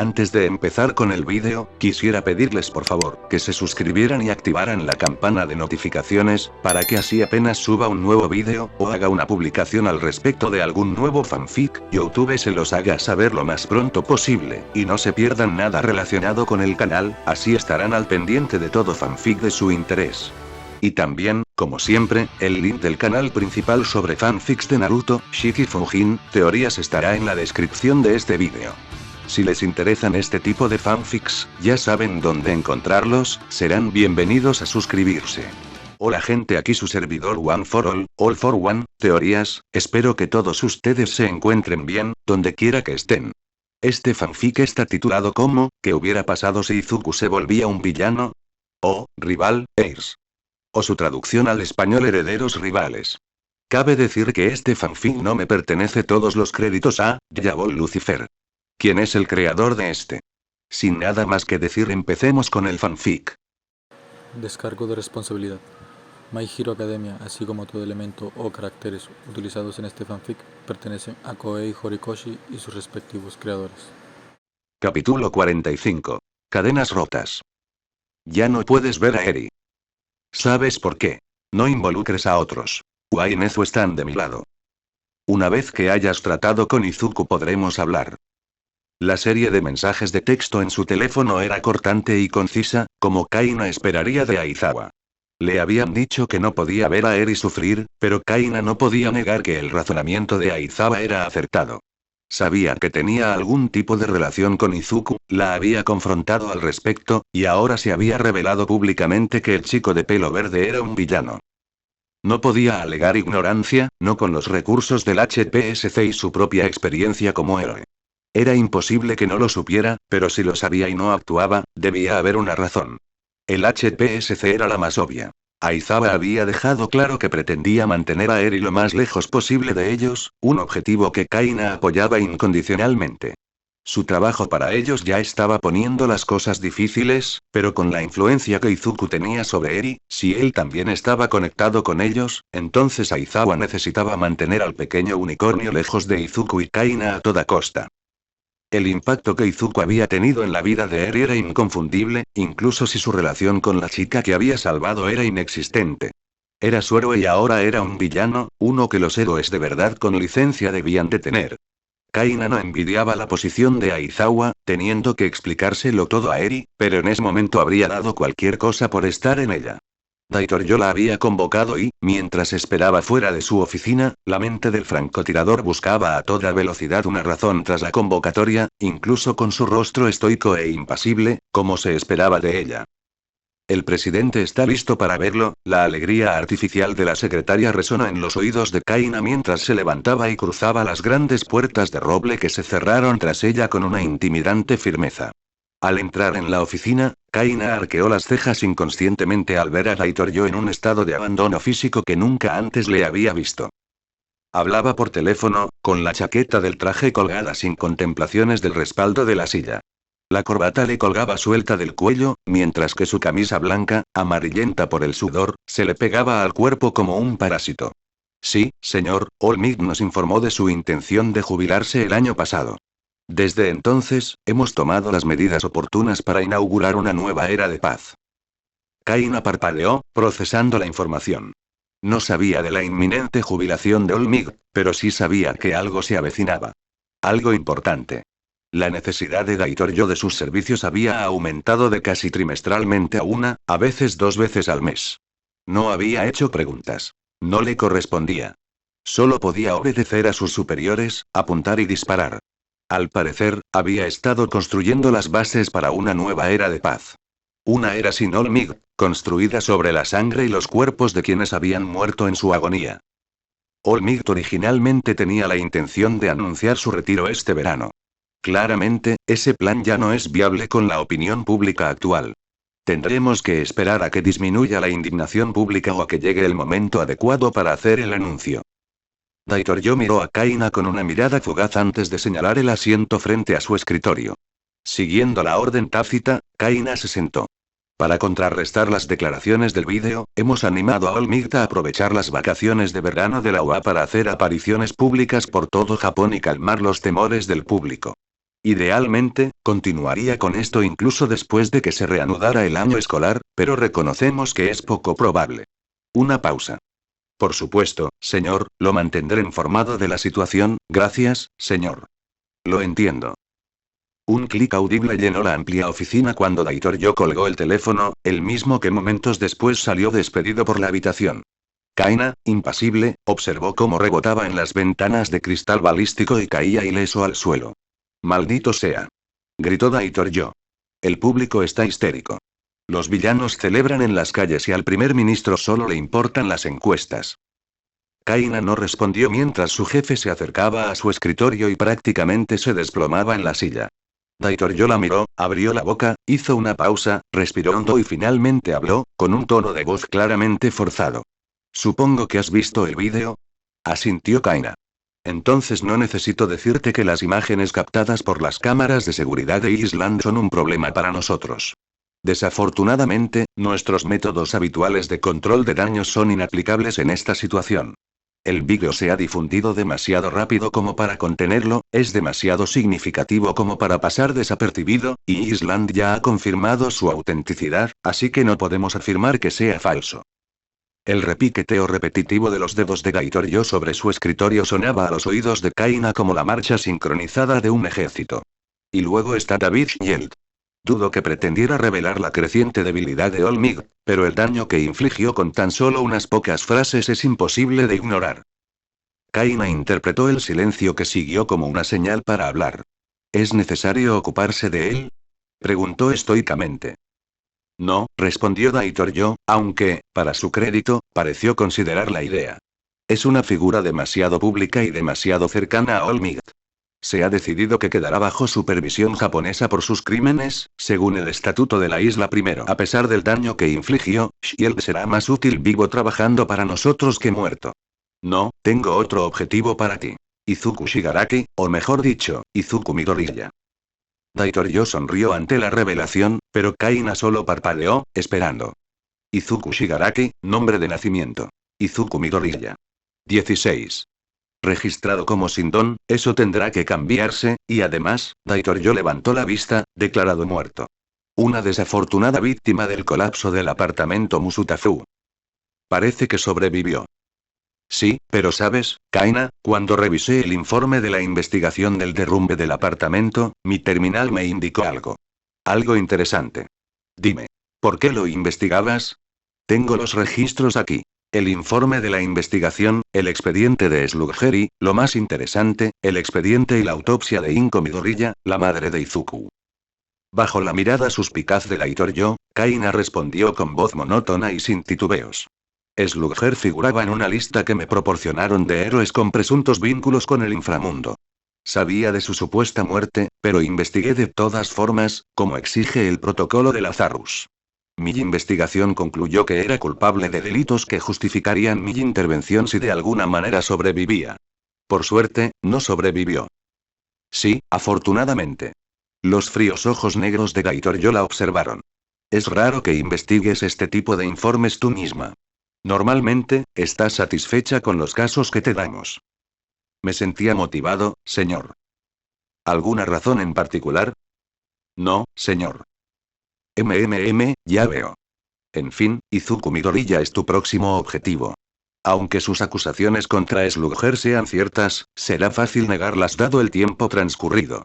Antes de empezar con el vídeo, quisiera pedirles por favor, que se suscribieran y activaran la campana de notificaciones, para que así apenas suba un nuevo vídeo, o haga una publicación al respecto de algún nuevo fanfic, YouTube se los haga saber lo más pronto posible, y no se pierdan nada relacionado con el canal, así estarán al pendiente de todo fanfic de su interés. Y también, como siempre, el link del canal principal sobre fanfics de Naruto, Shiki Fujin, teorías estará en la descripción de este vídeo. Si les interesan este tipo de fanfics, ya saben dónde encontrarlos, serán bienvenidos a suscribirse. Hola gente, aquí su servidor One for All for One, teorías, espero que todos ustedes se encuentren bien, donde quiera que estén. Este fanfic está titulado como, ¿qué hubiera pasado si Izuku se volvía un villano? O, rival, heirs. O su traducción al español, herederos rivales. Cabe decir que este fanfic no me pertenece, todos los créditos a Yabol Lucifer. ¿Quién es el creador de este? Sin nada más que decir, empecemos con el fanfic. Descargo de responsabilidad. My Hero Academia, así como todo elemento o caracteres utilizados en este fanfic, pertenecen a Koei Horikoshi y sus respectivos creadores. Capítulo 45. Cadenas rotas. Ya no puedes ver a Eri. ¿Sabes por qué? No involucres a otros. Wai y Nezu están de mi lado. Una vez que hayas tratado con Izuku podremos hablar. La serie de mensajes de texto en su teléfono era cortante y concisa, como Kaina esperaría de Aizawa. Le habían dicho que no podía ver a Eri sufrir, pero Kaina no podía negar que el razonamiento de Aizawa era acertado. Sabía que tenía algún tipo de relación con Izuku, la había confrontado al respecto, y ahora se había revelado públicamente que el chico de pelo verde era un villano. No podía alegar ignorancia, no con los recursos del HPSC y su propia experiencia como héroe. Era imposible que no lo supiera, pero si lo sabía y no actuaba, debía haber una razón. El HPSC era la más obvia. Aizawa había dejado claro que pretendía mantener a Eri lo más lejos posible de ellos, un objetivo que Kaina apoyaba incondicionalmente. Su trabajo para ellos ya estaba poniendo las cosas difíciles, pero con la influencia que Izuku tenía sobre Eri, si él también estaba conectado con ellos, entonces Aizawa necesitaba mantener al pequeño unicornio lejos de Izuku y Kaina a toda costa. El impacto que Izuku había tenido en la vida de Eri era inconfundible, incluso si su relación con la chica que había salvado era inexistente. Era su héroe y ahora era un villano, uno que los héroes de verdad con licencia debían de tener. Kaina no envidiaba la posición de Aizawa, teniendo que explicárselo todo a Eri, pero en ese momento habría dado cualquier cosa por estar en ella. Daitoryo la había convocado y, mientras esperaba fuera de su oficina, la mente del francotirador buscaba a toda velocidad una razón tras la convocatoria, incluso con su rostro estoico e impasible, como se esperaba de ella. El presidente está listo para verlo. La alegría artificial de la secretaria resonó en los oídos de Kaina mientras se levantaba y cruzaba las grandes puertas de roble que se cerraron tras ella con una intimidante firmeza. Al entrar en la oficina, Kaina arqueó las cejas inconscientemente al ver a Daitoryo en un estado de abandono físico que nunca antes le había visto. Hablaba por teléfono, con la chaqueta del traje colgada sin contemplaciones del respaldo de la silla. La corbata le colgaba suelta del cuello, mientras que su camisa blanca, amarillenta por el sudor, se le pegaba al cuerpo como un parásito. Sí, señor, Olmig nos informó de su intención de jubilarse el año pasado. Desde entonces, hemos tomado las medidas oportunas para inaugurar una nueva era de paz. Kaina parpadeó, procesando la información. No sabía de la inminente jubilación de Olmig, pero sí sabía que algo se avecinaba. Algo importante. La necesidad de Daitoryo de sus servicios había aumentado de casi trimestralmente a una, a veces 2 veces al mes. No había hecho preguntas. No le correspondía. Solo podía obedecer a sus superiores, apuntar y disparar. Al parecer, había estado construyendo las bases para una nueva era de paz. Una era sin Olmig, construida sobre la sangre y los cuerpos de quienes habían muerto en su agonía. Olmig originalmente tenía la intención de anunciar su retiro este verano. Claramente, ese plan ya no es viable con la opinión pública actual. Tendremos que esperar a que disminuya la indignación pública o a que llegue el momento adecuado para hacer el anuncio. Daitoryo miró a Kaina con una mirada fugaz antes de señalar el asiento frente a su escritorio. Siguiendo la orden tácita, Kaina se sentó. Para contrarrestar las declaraciones del vídeo, hemos animado a Olmig a aprovechar las vacaciones de verano de la UA para hacer apariciones públicas por todo Japón y calmar los temores del público. Idealmente, continuaría con esto incluso después de que se reanudara el año escolar, pero reconocemos que es poco probable. Una pausa. Por supuesto, señor, lo mantendré informado de la situación, gracias, señor. Lo entiendo. Un clic audible llenó la amplia oficina cuando Daitoryo colgó el teléfono, el mismo que momentos después salió despedido por la habitación. Kaina, impasible, observó cómo rebotaba en las ventanas de cristal balístico y caía ileso al suelo. «Maldito sea», gritó Daitoryo. «El público está histérico. Los villanos celebran en las calles y al primer ministro solo le importan las encuestas». Kaina no respondió mientras su jefe se acercaba a su escritorio y prácticamente se desplomaba en la silla. Daitoryo la miró, abrió la boca, hizo una pausa, respiró hondo y finalmente habló, con un tono de voz claramente forzado. «Supongo que has visto el vídeo», asintió Kaina. «Entonces no necesito decirte que las imágenes captadas por las cámaras de seguridad de Island son un problema para nosotros. Desafortunadamente, nuestros métodos habituales de control de daños son inaplicables en esta situación. El vídeo se ha difundido demasiado rápido como para contenerlo, es demasiado significativo como para pasar desapercibido, y Island ya ha confirmado su autenticidad, así que no podemos afirmar que sea falso». El repiqueteo repetitivo de los dedos de Daitoryo sobre su escritorio sonaba a los oídos de Kaina como la marcha sincronizada de un ejército. Y luego está David Yeld. Dudo que pretendiera revelar la creciente debilidad de Olmig, pero el daño que infligió con tan solo unas pocas frases es imposible de ignorar. Kaina interpretó el silencio que siguió como una señal para hablar. ¿Es necesario ocuparse de él?, preguntó estoicamente. No, respondió Daitoryo, aunque, para su crédito, pareció considerar la idea. Es una figura demasiado pública y demasiado cercana a Olmig. Se ha decidido que quedará bajo supervisión japonesa por sus crímenes, según el estatuto de la isla primero. A pesar del daño que infligió, Shield será más útil vivo trabajando para nosotros que muerto. No, tengo otro objetivo para ti. Izuku Shigaraki, o mejor dicho, Izuku Midoriya. Daitoryo sonrió ante la revelación, pero Kaina solo parpadeó, esperando. Izuku Shigaraki, nombre de nacimiento. Izuku Midoriya. 16. Registrado como Sindon, eso tendrá que cambiarse, y además, Daitoryo levantó la vista, declarado muerto. Una desafortunada víctima del colapso del apartamento Musutafu. Parece que sobrevivió. Sí, pero sabes, Kaina, cuando revisé el informe de la investigación del derrumbe del apartamento, mi terminal me indicó algo. Algo interesante. Dime. ¿Por qué lo investigabas? Tengo los registros aquí. El informe de la investigación, el expediente de Slugger y, lo más interesante, el expediente y la autopsia de Inko Midoriya, la madre de Izuku. Bajo la mirada suspicaz de Daitoryo, Kaina respondió con voz monótona y sin titubeos. Slugger figuraba en una lista que me proporcionaron de héroes con presuntos vínculos con el inframundo. Sabía de su supuesta muerte, pero investigué de todas formas, como exige el protocolo de Lazarus. Mi investigación concluyó que era culpable de delitos que justificarían mi intervención si de alguna manera sobrevivía. Por suerte, no sobrevivió. Sí, afortunadamente. Los fríos ojos negros de Daitoryo la observaron. Es raro que investigues este tipo de informes tú misma. Normalmente, estás satisfecha con los casos que te damos. Me sentía motivado, señor. ¿Alguna razón en particular? No, señor. Ya veo. En fin, Izuku Midoriya es tu próximo objetivo. Aunque sus acusaciones contra Slugger sean ciertas, será fácil negarlas dado el tiempo transcurrido.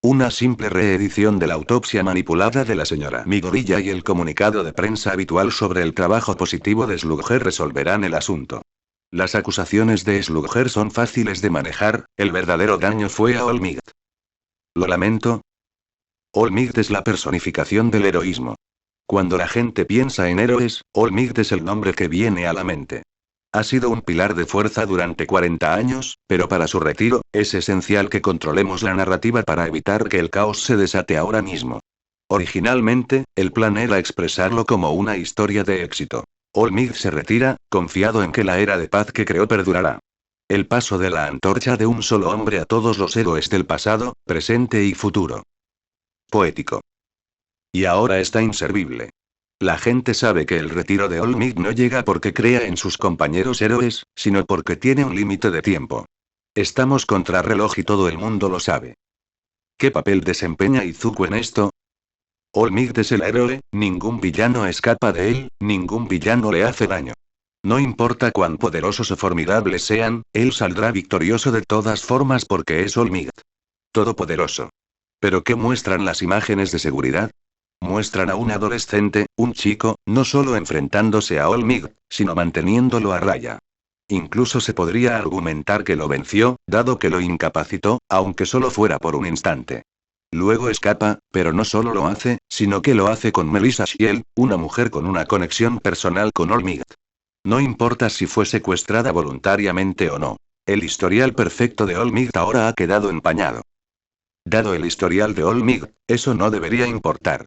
Una simple reedición de la autopsia manipulada de la señora Midoriya y el comunicado de prensa habitual sobre el trabajo positivo de Slugger resolverán el asunto. Las acusaciones de Slugger son fáciles de manejar, el verdadero daño fue a Olmig. Lo lamento. Olmig es la personificación del heroísmo. Cuando la gente piensa en héroes, Olmig es el nombre que viene a la mente. Ha sido un pilar de fuerza durante 40 años, pero para su retiro, es esencial que controlemos la narrativa para evitar que el caos se desate ahora mismo. Originalmente, el plan era expresarlo como una historia de éxito. Olmig se retira, confiado en que la era de paz que creó perdurará. El paso de la antorcha de un solo hombre a todos los héroes del pasado, presente y futuro. Poético. Y ahora está inservible. La gente sabe que el retiro de Olmig no llega porque crea en sus compañeros héroes, sino porque tiene un límite de tiempo. Estamos contra reloj y todo el mundo lo sabe. ¿Qué papel desempeña Izuku en esto? All Might es el héroe, ningún villano escapa de él, ningún villano le hace daño. No importa cuán poderosos o formidables sean, él saldrá victorioso de todas formas porque es All Might. Todopoderoso. ¿Pero qué muestran las imágenes de seguridad? Muestran a un adolescente, un chico, no solo enfrentándose a All Might, sino manteniéndolo a raya. Incluso se podría argumentar que lo venció, dado que lo incapacitó, aunque solo fuera por un instante. Luego escapa, pero no solo lo hace, sino que lo hace con Melissa Shield, una mujer con una conexión personal con All Might. No importa si fue secuestrada voluntariamente o no. El historial perfecto de All Might ahora ha quedado empañado. Dado el historial de All Might, eso no debería importar.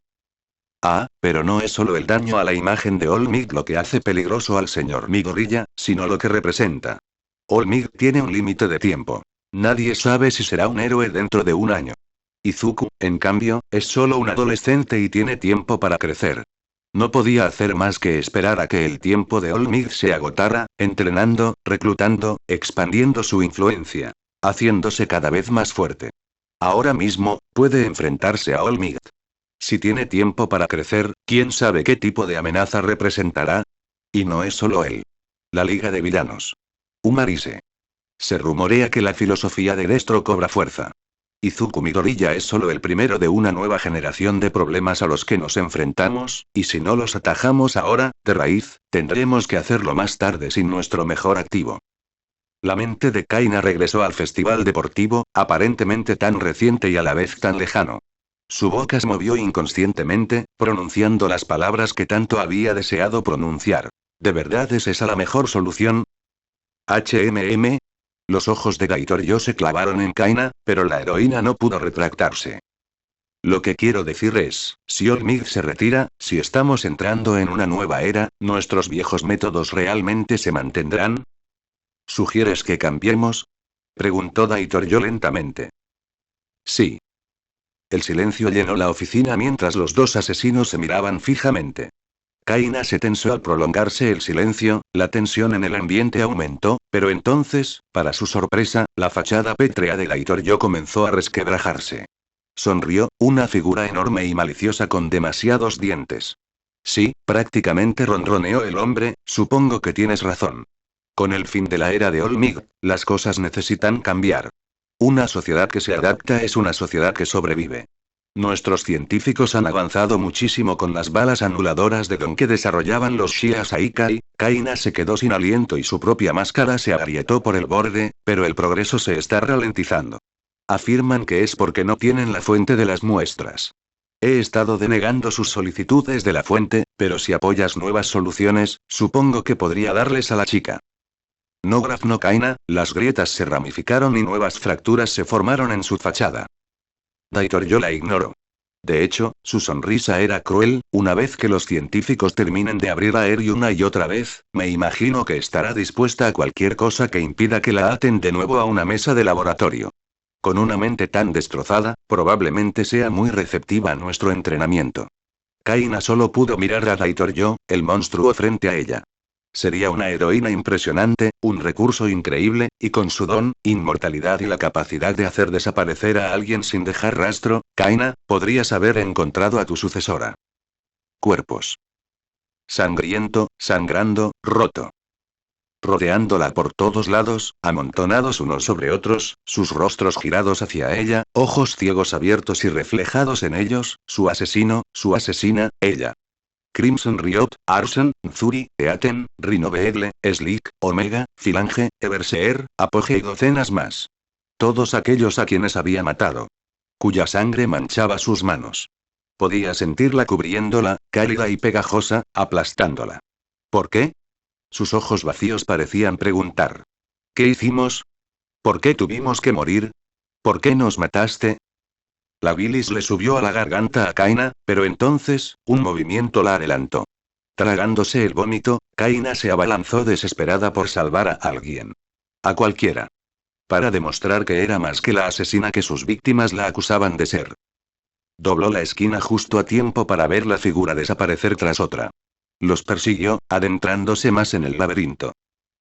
Ah, pero no es solo el daño a la imagen de All Might lo que hace peligroso al señor Midoriya, sino lo que representa. All Might tiene un límite de tiempo. Nadie sabe si será un héroe dentro de un año. Izuku, en cambio, es solo un adolescente y tiene tiempo para crecer. No podía hacer más que esperar a que el tiempo de All Might se agotara, entrenando, reclutando, expandiendo su influencia, haciéndose cada vez más fuerte. Ahora mismo, puede enfrentarse a All Might. Si tiene tiempo para crecer, ¿quién sabe qué tipo de amenaza representará? Y no es solo él. La Liga de Villanos. Umarise. Se rumorea que la filosofía de Destro cobra fuerza. Izuku Midoriya es solo el primero de una nueva generación de problemas a los que nos enfrentamos, y si no los atajamos ahora, de raíz, tendremos que hacerlo más tarde sin nuestro mejor activo. La mente de Kaina regresó al festival deportivo, aparentemente tan reciente y a la vez tan lejano. Su boca se movió inconscientemente, pronunciando las palabras que tanto había deseado pronunciar. ¿De verdad es esa la mejor solución? HMM. Los ojos de Gaitorio se clavaron en Kaina, pero la heroína no pudo retractarse. Lo que quiero decir es, si All Might se retira, si estamos entrando en una nueva era, ¿nuestros viejos métodos realmente se mantendrán? ¿Sugieres que cambiemos? Preguntó Gaitorio lentamente. Sí. El silencio llenó la oficina mientras los dos asesinos se miraban fijamente. Kaina se tensó al prolongarse el silencio, la tensión en el ambiente aumentó, pero entonces, para su sorpresa, la fachada pétrea de Gaitorio comenzó a resquebrajarse. Sonrió, una figura enorme y maliciosa con demasiados dientes. Sí, prácticamente ronroneó el hombre, supongo que tienes razón. Con el fin de la era de All Might, las cosas necesitan cambiar. Una sociedad que se adapta es una sociedad que sobrevive. Nuestros científicos han avanzado muchísimo con las balas anuladoras de Gon que desarrollaban los Shia Saikai. Kaina se quedó sin aliento y su propia máscara se agrietó por el borde, pero el progreso se está ralentizando. Afirman que es porque no tienen la fuente de las muestras. He estado denegando sus solicitudes de la fuente, pero si apoyas nuevas soluciones, supongo que podría darles a la chica. No Graf no Kaina, las grietas se ramificaron y nuevas fracturas se formaron en su fachada. Gaitorio la ignoró. De hecho, su sonrisa era cruel. Una vez que los científicos terminen de abrir a Eri una y otra vez, me imagino que estará dispuesta a cualquier cosa que impida que la aten de nuevo a una mesa de laboratorio. Con una mente tan destrozada, probablemente sea muy receptiva a nuestro entrenamiento. Kaina solo pudo mirar a Gaitorio, el monstruo frente a ella. Sería una heroína impresionante, un recurso increíble, y con su don, inmortalidad y la capacidad de hacer desaparecer a alguien sin dejar rastro, Kaina, podrías haber encontrado a tu sucesora. Cuerpos. Sangriento, sangrando, roto. Rodeándola por todos lados, amontonados unos sobre otros, sus rostros girados hacia ella, ojos ciegos abiertos y reflejados en ellos, su asesino, su asesina, ella. Crimson Riot, Arson, Zuri, Eaten, Rhino Beagle, Slick, Omega, Filange, Everseer, Apogee y docenas más. Todos aquellos a quienes había matado. Cuya sangre manchaba sus manos. Podía sentirla cubriéndola, cálida y pegajosa, aplastándola. ¿Por qué? Sus ojos vacíos parecían preguntar. ¿Qué hicimos? ¿Por qué tuvimos que morir? ¿Por qué nos mataste? La bilis le subió a la garganta a Kaina, pero entonces, un movimiento la adelantó. Tragándose el vómito, Kaina se abalanzó desesperada por salvar a alguien. A cualquiera. Para demostrar que era más que la asesina que sus víctimas la acusaban de ser. Dobló la esquina justo a tiempo para ver la figura desaparecer tras otra. Los persiguió, adentrándose más en el laberinto.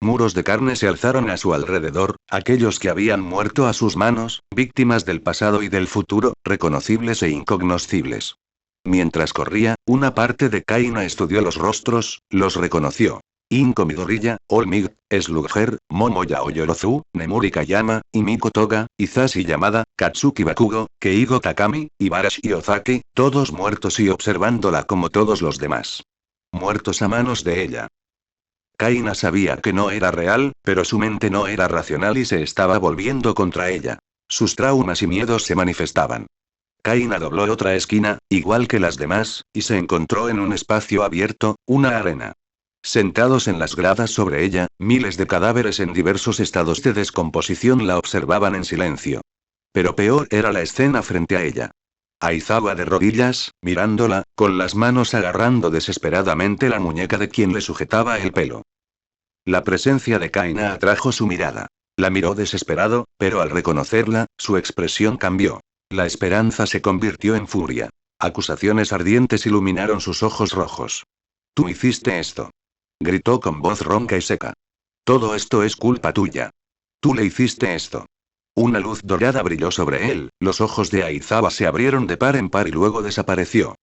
Muros de carne se alzaron a su alrededor, aquellos que habían muerto a sus manos, víctimas del pasado y del futuro, reconocibles e incognoscibles. Mientras corría, una parte de Kaina estudió los rostros, los reconoció. Inko Midoriya, Olmig, Slugger, Momoya Oyorozu, Nemuri Kayama, y Miko Toga, Hisashi Yamada, Katsuki Bakugo, Keigo Takami, Ibarashi Ozaki, todos muertos y observándola como todos los demás. Muertos a manos de ella. Kaina sabía que no era real, pero su mente no era racional y se estaba volviendo contra ella. Sus traumas y miedos se manifestaban. Kaina dobló otra esquina, igual que las demás, y se encontró en un espacio abierto, una arena. Sentados en las gradas sobre ella, miles de cadáveres en diversos estados de descomposición la observaban en silencio. Pero peor era la escena frente a ella. Aizawa de rodillas, mirándola, con las manos agarrando desesperadamente la muñeca de quien le sujetaba el pelo. La presencia de Kaina atrajo su mirada. La miró desesperado, pero al reconocerla, su expresión cambió. La esperanza se convirtió en furia. Acusaciones ardientes iluminaron sus ojos rojos. «Tú hiciste esto», gritó con voz ronca y seca. «Todo esto es culpa tuya. Tú le hiciste esto». Una luz dorada brilló sobre él, los ojos de Aizawa se abrieron de par en par y luego desapareció.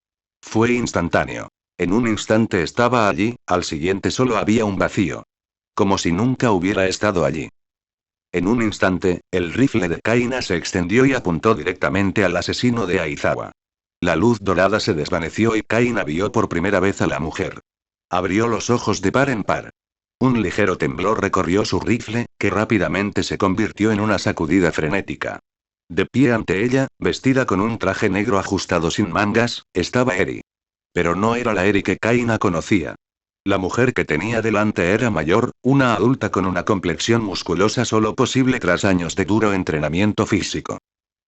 Fue instantáneo. En un instante estaba allí, al siguiente solo había un vacío. Como si nunca hubiera estado allí. En un instante, el rifle de Kaina se extendió y apuntó directamente al asesino de Aizawa. La luz dorada se desvaneció y Kaina vio por primera vez a la mujer. Abrió los ojos de par en par. Un ligero temblor recorrió su rifle, que rápidamente se convirtió en una sacudida frenética. De pie ante ella, vestida con un traje negro ajustado sin mangas, estaba Eri. Pero no era la Eri que Kaina conocía. La mujer que tenía delante era mayor, una adulta con una complexión musculosa solo posible tras años de duro entrenamiento físico.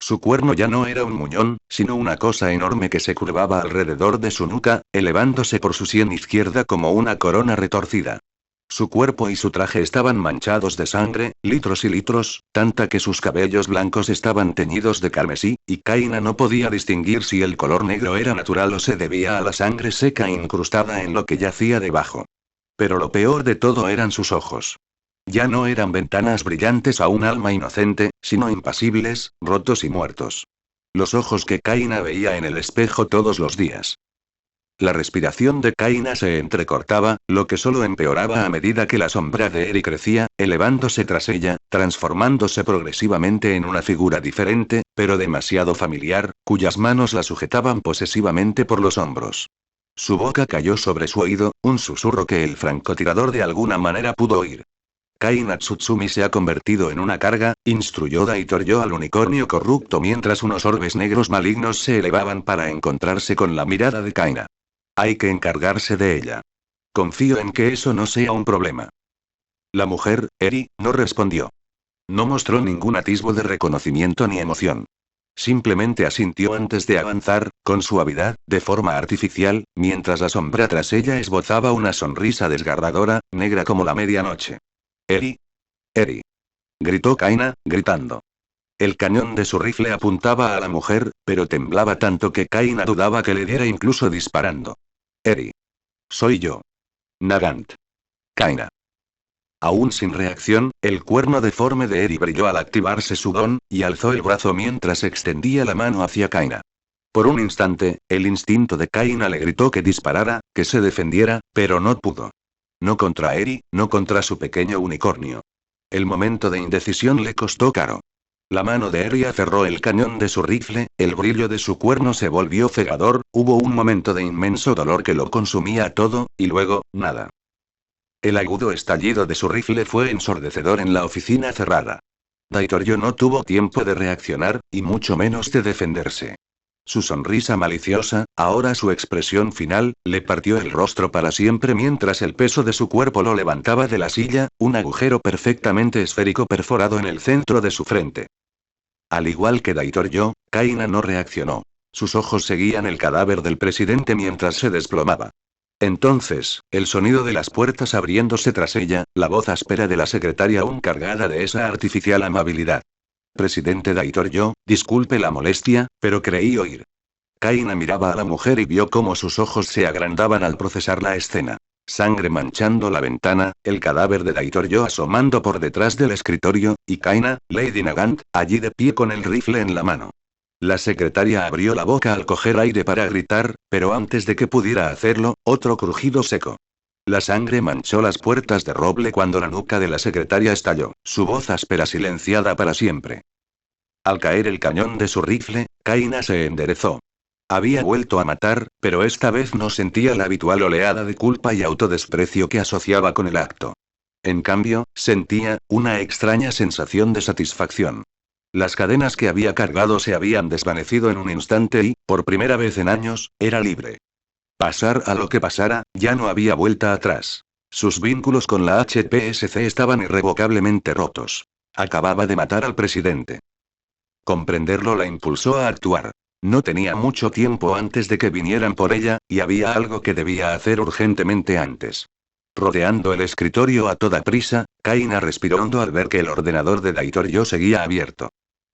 Su cuerno ya no era un muñón, sino una cosa enorme que se curvaba alrededor de su nuca, elevándose por su sien izquierda como una corona retorcida. Su cuerpo y su traje estaban manchados de sangre, litros y litros, tanta que sus cabellos blancos estaban teñidos de carmesí, y Kaina no podía distinguir si el color negro era natural o se debía a la sangre seca incrustada en lo que yacía debajo. Pero lo peor de todo eran sus ojos. Ya no eran ventanas brillantes a un alma inocente, sino impasibles, rotos y muertos. Los ojos que Kaina veía en el espejo todos los días. La respiración de Kaina se entrecortaba, lo que solo empeoraba a medida que la sombra de Eri crecía, elevándose tras ella, transformándose progresivamente en una figura diferente, pero demasiado familiar, cuyas manos la sujetaban posesivamente por los hombros. Su boca cayó sobre su oído, un susurro que el francotirador de alguna manera pudo oír. Kaina Tsutsumi se ha convertido en una carga, instruyó Daitoryo al unicornio corrupto mientras unos orbes negros malignos se elevaban para encontrarse con la mirada de Kaina. Hay que encargarse de ella. Confío en que eso no sea un problema. La mujer, Eri, no respondió. No mostró ningún atisbo de reconocimiento ni emoción. Simplemente asintió antes de avanzar, con suavidad, de forma artificial, mientras la sombra tras ella esbozaba una sonrisa desgarradora, negra como la medianoche. «Eri. Eri», gritó Kaina, gritando. El cañón de su rifle apuntaba a la mujer, pero temblaba tanto que Kaina dudaba que le diera incluso disparando. «Eri. Soy yo. Nagant. Kaina». Aún sin reacción, el cuerno deforme de Eri brilló al activarse su don, y alzó el brazo mientras extendía la mano hacia Kaina. Por un instante, el instinto de Kaina le gritó que disparara, que se defendiera, pero no pudo. No contra Eri, no contra su pequeño unicornio. El momento de indecisión le costó caro. La mano de Eri aferró el cañón de su rifle, el brillo de su cuerno se volvió cegador, hubo un momento de inmenso dolor que lo consumía todo, y luego, nada. El agudo estallido de su rifle fue ensordecedor en la oficina cerrada. Daitoryo no tuvo tiempo de reaccionar, y mucho menos de defenderse. Su sonrisa maliciosa, ahora su expresión final, le partió el rostro para siempre mientras el peso de su cuerpo lo levantaba de la silla, un agujero perfectamente esférico perforado en el centro de su frente. Al igual que Daitoryo, Kaina no reaccionó. Sus ojos seguían el cadáver del presidente mientras se desplomaba. Entonces, el sonido de las puertas abriéndose tras ella, la voz áspera de la secretaria aún cargada de esa artificial amabilidad. «Presidente Daitoryo, disculpe la molestia, pero creí oír». Kaina miraba a la mujer y vio cómo sus ojos se agrandaban al procesar la escena. Sangre manchando la ventana, el cadáver de Daitoryo asomando por detrás del escritorio, y Kaina, Lady Nagant, allí de pie con el rifle en la mano. La secretaria abrió la boca al coger aire para gritar, pero antes de que pudiera hacerlo, otro crujido seco. La sangre manchó las puertas de roble cuando la nuca de la secretaria estalló, su voz áspera silenciada para siempre. Al caer el cañón de su rifle, Kaina se enderezó. Había vuelto a matar, pero esta vez no sentía la habitual oleada de culpa y autodesprecio que asociaba con el acto. En cambio, sentía una extraña sensación de satisfacción. Las cadenas que había cargado se habían desvanecido en un instante y, por primera vez en años, era libre. Pasar a lo que pasara, ya no había vuelta atrás. Sus vínculos con la HPSC estaban irrevocablemente rotos. Acababa de matar al presidente. Comprenderlo la impulsó a actuar. No tenía mucho tiempo antes de que vinieran por ella, y había algo que debía hacer urgentemente antes. Rodeando el escritorio a toda prisa, Kaina respiró hondo al ver que el ordenador de Daitoryo seguía abierto.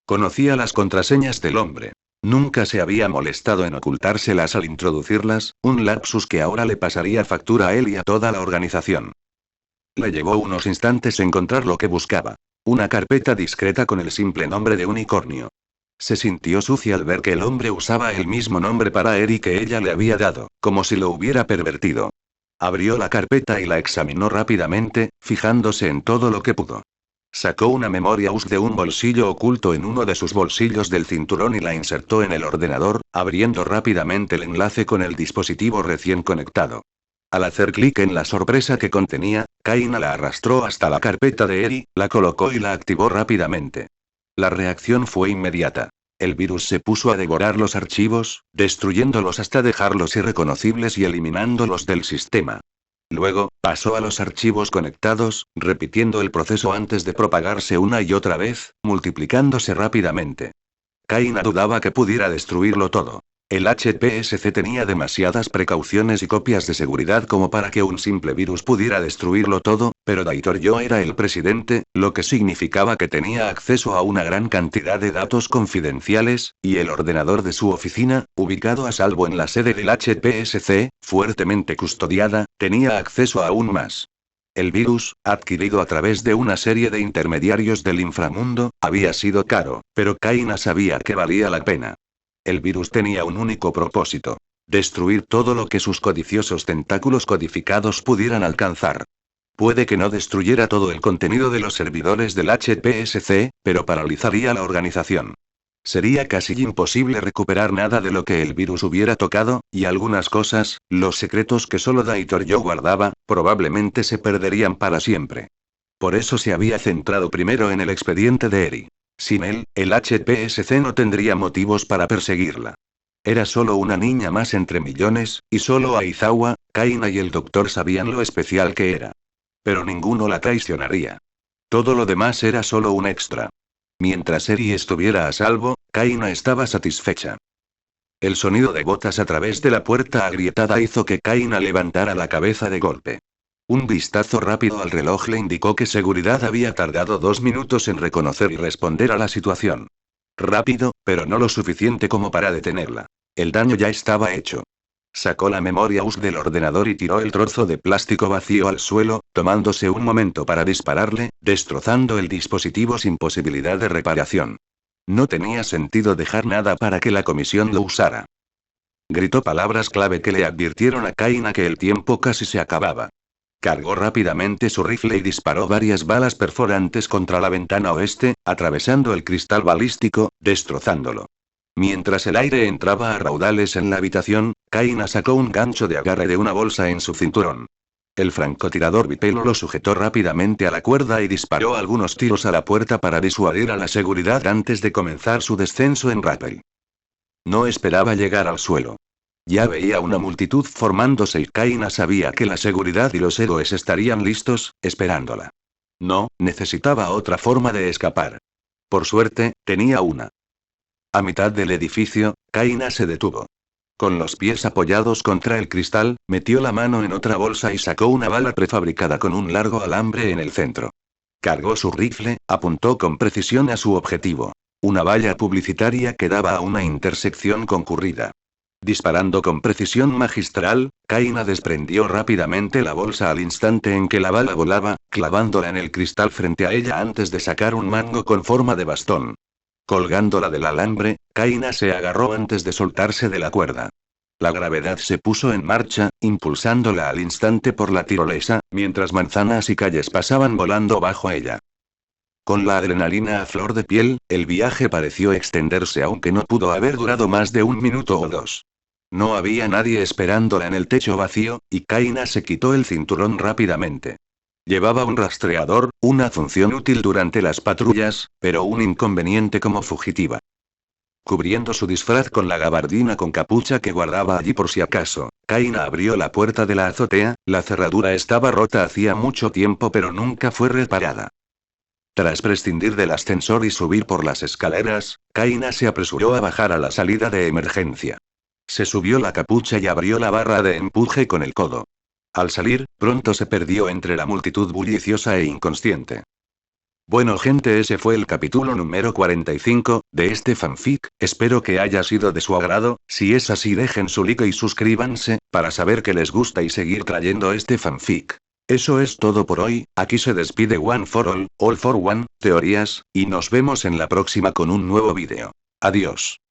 Conocía las contraseñas del hombre. Nunca se había molestado en ocultárselas al introducirlas, un lapsus que ahora le pasaría factura a él y a toda la organización. Le llevó unos instantes encontrar lo que buscaba. Una carpeta discreta con el simple nombre de Unicornio. Se sintió sucia al ver que el hombre usaba el mismo nombre para Eri que ella le había dado, como si lo hubiera pervertido. Abrió la carpeta y la examinó rápidamente, fijándose en todo lo que pudo. Sacó una memoria USB de un bolsillo oculto en uno de sus bolsillos del cinturón y la insertó en el ordenador, abriendo rápidamente el enlace con el dispositivo recién conectado. Al hacer clic en la sorpresa que contenía, Kaina la arrastró hasta la carpeta de Eri, la colocó y la activó rápidamente. La reacción fue inmediata. El virus se puso a devorar los archivos, destruyéndolos hasta dejarlos irreconocibles y eliminándolos del sistema. Luego, pasó a los archivos conectados, repitiendo el proceso antes de propagarse una y otra vez, multiplicándose rápidamente. Kaina dudaba que pudiera destruirlo todo. El HPSC tenía demasiadas precauciones y copias de seguridad como para que un simple virus pudiera destruirlo todo, pero Daitoryo era el presidente, lo que significaba que tenía acceso a una gran cantidad de datos confidenciales, y el ordenador de su oficina, ubicado a salvo en la sede del HPSC, fuertemente custodiada, tenía acceso a aún más. El virus, adquirido a través de una serie de intermediarios del inframundo, había sido caro, pero Kaina sabía que valía la pena. El virus tenía un único propósito: destruir todo lo que sus codiciosos tentáculos codificados pudieran alcanzar. Puede que no destruyera todo el contenido de los servidores del HPSC, pero paralizaría la organización. Sería casi imposible recuperar nada de lo que el virus hubiera tocado, y algunas cosas, los secretos que solo Daitoryo guardaba, probablemente se perderían para siempre. Por eso se había centrado primero en el expediente de Eri. Sin él, el HPSC no tendría motivos para perseguirla. Era solo una niña más entre millones, y solo Aizawa, Kaina y el doctor sabían lo especial que era. Pero ninguno la traicionaría. Todo lo demás era solo un extra. Mientras Eri estuviera a salvo, Kaina estaba satisfecha. El sonido de botas a través de la puerta agrietada hizo que Kaina levantara la cabeza de golpe. Un vistazo rápido al reloj le indicó que seguridad había tardado 2 minutos en reconocer y responder a la situación. Rápido, pero no lo suficiente como para detenerla. El daño ya estaba hecho. Sacó la memoria USB del ordenador y tiró el trozo de plástico vacío al suelo, tomándose un momento para dispararle, destrozando el dispositivo sin posibilidad de reparación. No tenía sentido dejar nada para que la comisión lo usara. Gritó palabras clave que le advirtieron a Kaina que el tiempo casi se acababa. Cargó rápidamente su rifle y disparó varias balas perforantes contra la ventana oeste, atravesando el cristal balístico, destrozándolo. Mientras el aire entraba a raudales en la habitación, Kaina sacó un gancho de agarre de una bolsa en su cinturón. El francotirador bipelo lo sujetó rápidamente a la cuerda y disparó algunos tiros a la puerta para disuadir a la seguridad antes de comenzar su descenso en rappel. No esperaba llegar al suelo. Ya veía una multitud formándose y Kaina sabía que la seguridad y los héroes estarían listos, esperándola. No, necesitaba otra forma de escapar. Por suerte, tenía una. A mitad del edificio, Kaina se detuvo. Con los pies apoyados contra el cristal, metió la mano en otra bolsa y sacó una bala prefabricada con un largo alambre en el centro. Cargó su rifle, apuntó con precisión a su objetivo. Una valla publicitaria que daba a una intersección concurrida. Disparando con precisión magistral, Kaina desprendió rápidamente la bolsa al instante en que la bala volaba, clavándola en el cristal frente a ella antes de sacar un mango con forma de bastón. Colgándola del alambre, Kaina se agarró antes de soltarse de la cuerda. La gravedad se puso en marcha, impulsándola al instante por la tirolesa, mientras manzanas y calles pasaban volando bajo ella. Con la adrenalina a flor de piel, el viaje pareció extenderse aunque no pudo haber durado más de 1 minuto o 2. No había nadie esperándola en el techo vacío, y Kaina se quitó el cinturón rápidamente. Llevaba un rastreador, una función útil durante las patrullas, pero un inconveniente como fugitiva. Cubriendo su disfraz con la gabardina con capucha que guardaba allí por si acaso, Kaina abrió la puerta de la azotea. La cerradura estaba rota hacía mucho tiempo pero nunca fue reparada. Tras prescindir del ascensor y subir por las escaleras, Kaina se apresuró a bajar a la salida de emergencia. Se subió la capucha y abrió la barra de empuje con el codo. Al salir, pronto se perdió entre la multitud bulliciosa e inconsciente. Bueno gente, ese fue el capítulo número 45, de este fanfic. Espero que haya sido de su agrado. Si es así, dejen su like y suscríbanse, para saber que les gusta y seguir trayendo este fanfic. Eso es todo por hoy. Aquí se despide One for All for One, teorías, y nos vemos en la próxima con un nuevo vídeo. Adiós.